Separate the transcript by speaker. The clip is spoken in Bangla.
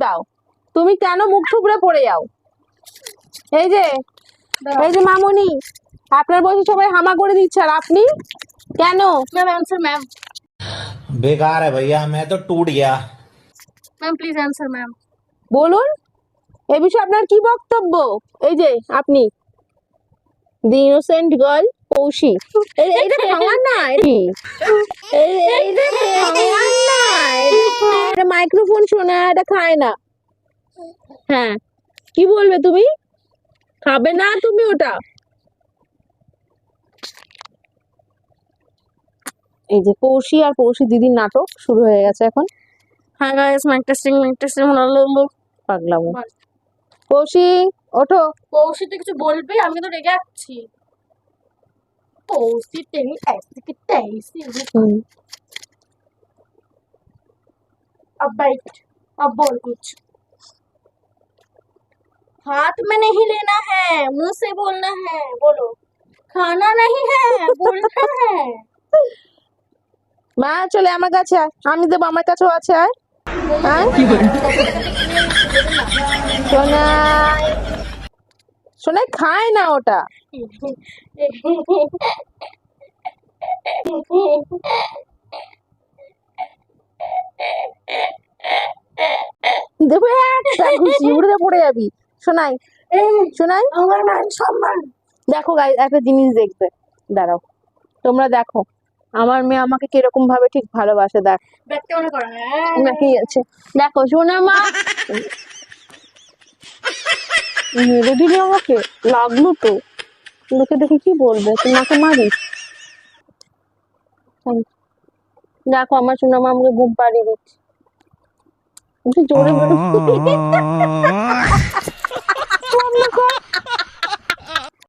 Speaker 1: দাও, তুমি কেন মুখ থুবড়ে পড়ে যাও? এই যে মামুনি, আপনার বয়সী সবাই হামা করে দিচ্ছে আর আপনি কেন?
Speaker 2: Ma'am answer ma'am.
Speaker 3: बेकार है भैया, मैं तो टूट गया।
Speaker 2: Ma'am please answer ma'am.
Speaker 1: বলুন এ বিষয়ে আপনার কি বক্তব্য? এই যে আপনি দি ইনোসেন্ট গার্ল কৌশি, এইটা খাওয়ার না, এইটা খাওয়ার না, এটা মাইক্রোফোন শোনা, এটা খায় না। হ্যাঁ, কি বলবে তুমি? খাবে না তুমি ওটা? এই যে কৌশি আর কৌশি দিদির নাটক শুরু হয়ে গেছে এখন।
Speaker 2: हाय गाइस माइक टेस्टिंग
Speaker 1: পাগলামো। কৌশি ওঠো।
Speaker 2: কৌশিতে কিছু বলবি? আমি তো রেগে যাচ্ছি। কৌশিতে ऐसे की तैसे। अब बैठ, अब बोल कुछ। हाथ में नहीं लेना है, मुंह से बोलना है। बोलो। खाना नहीं है, बोलना है।
Speaker 1: মা চলে আমার কাছে আয়, আমি দেবো, আমার কাছেও আছে। আয় আয় সোনাই, সোনাই খায় না ওটা। দেবো একটা ঘুষি, উড়ে পড়ে যাবি। সোনাই, সোনাই,
Speaker 2: আমার মান সম্মান।
Speaker 1: দেখো গাইস, একটা জিনিস দেখবে, দাঁড়াও, তোমরা দেখো আমার মেয়ে আমাকে কিরকম ভাবে ঠিক ভালোবাসে। দেখ
Speaker 2: দেখতে মনে করে
Speaker 1: নাকি আছে, দেখো সোনা মা মেরে দিলি আমাকে, লাগলো তো। লোকে দেখে কি বলবে, তোমাকে মারিস? দেখো আমার সোনা মা আমাকে ঘুম পাড়িয়ে দিচ্ছে, জোরে